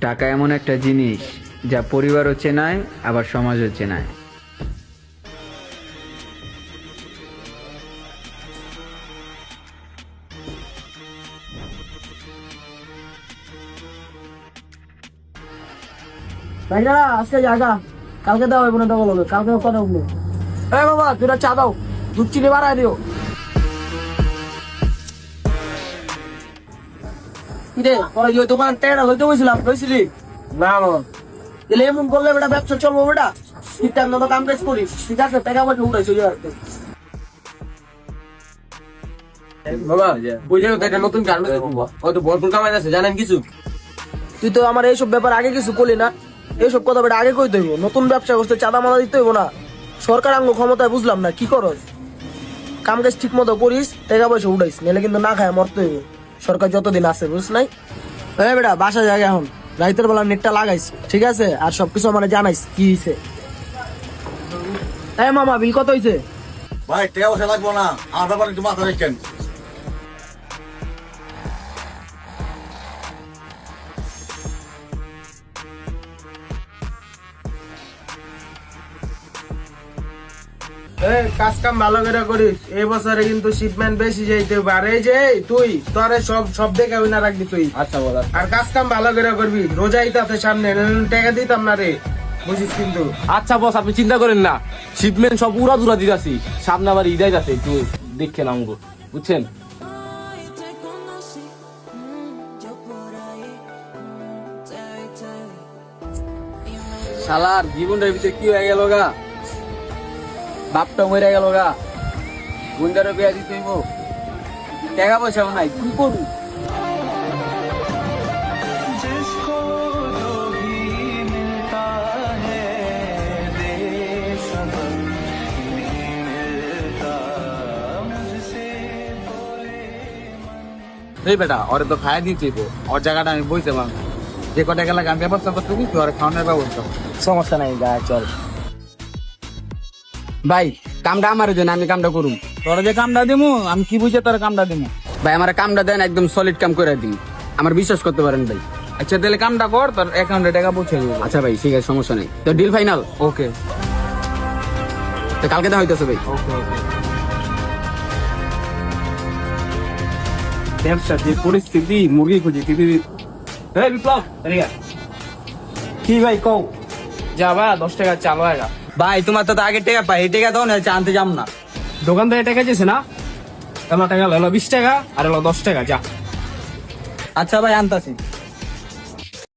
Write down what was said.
টাকা এমন একটা জিনিস যা পরিবারও চেনায় আবার সমাজও চেনায়। ভাইরা আজকে জায়গা কালকে দেওয়া হইব না ডবল হবে, কালকে কথা উঠলো। এই বাবা দুটা চা দাও, দুধ চিনি বাড়াই দিও। কিরে তোরা ওই দোকান টেরা লইতে বসছিলাম, লইছিলি? না বাবা। তাহলে এমন করলে বেটা ব্যবসা চলবো বেটা? ঠিকঠাক মতো কাম কাজ করিস, ঠিক আছে? টাকা পয়সা উঠাইছো বাবা বুঝে একটা নতুন গার্মেন্টস খুলবো, হয়তো ভরপুর কামাই আছে, জানেন কিছু? তুই তো আমার এইসব ব্যাপার আগে কিছু করলি না। এইসব কথা বেটা আগে কই হইব? নতুন ব্যবসা করতে চাঁদা মাদা দিতে হইব না? সরকার আঙ্গ ক্ষমতায় বুঝলাম না কি করস? কাম কাজ ঠিক মতো করিস, টাকা পয়সা উঠাইস, নাহলে কিন্তু না খায় মরতে হইব। সরকার যতদিন আছে বুঝ নাই। হ্যাঁ বেটা বাসা জায়গা এখন রাইতের বেলা নেটটা লাগাইস, ঠিক আছে? আর সবকিছু আমার জানাইস কি হয়েছে। হ্যাঁ মামা বিল কত হয়েছে? ভাই টাকা পয়সা লাগবো না, আমার ব্যাপারে একটু মাথা রাখেন। কাজ কাম ভালো করে করিস, এই বছরে কিন্তু শিপমেন্ট বেশি যাইতে পারে। যে তুই তোরে সব দেখে না রাখবি তুই। আচ্ছা বলা। আর কাজ কাম ভালো করে করবি, রোজাই তাতে সামনে টাকা দিতাম না রে, বুঝিস কিন্তু। আচ্ছা বস আপনি চিন্তা করেন না, শিপমেন্ট সব উড়া দুরা দিতেছি, সামনে আবার ঈদাই আছে, একটু দেখে নাম বুঝছেন? শালার জীবনটার ভিতরে কি হয়ে গেল গা, বাপটা মরে গেল গা, বোনটারও বিয়া দিতে হইব, টাকা পয়সাও নাই, কি করবো? এই বেটা ওরে তো খাই দিতে হইব, ওর জায়গাটা আমি বইতে পারবো, যে কটা গেলে আমি ব্যবস্থা করতে দিই, তুই ওর খাওয়ানোর ব্যবস্থা কর। সমস্যা নাই গা, চল। ভাই কামটা আমার জন্য, আমি কামটা করুম। তোরা যে কামটা দিমু আমি কি বুঝে তোর কামটা দিমু? ভাই আমার কামটা দেন, একদম সলিড কাম করে দিন, আমার বিশ্বাস করতে পারেন ভাই। আচ্ছা তাহলে কামটা কর, তোর অ্যাকাউন্টে টাকা পৌঁছে দেবো। আচ্ছা ভাই ঠিক আছে, সমস্যা নেই, তো ডিল ফাইনাল। ওকে, তো কালকে দেখা হইতেছে ভাই। ওকে ওকে। ব্যবসা যে পরিস্থিতি, মুরগি খুঁজি পৃথিবীর। এই বিপ্লব কি ভাই কও? যা ভাই 10 টাকা চালো আয়গা। ভাই তোমার তো আগে টাকা পাই, এই টাকা দাও না, আনতে যাম না। দোকান থেকে টাকা দিয়েছে না, আমার টাকা হলো 20 টাকা আর হলো 10 টাকা, যা। আচ্ছা ভাই আনতাছি।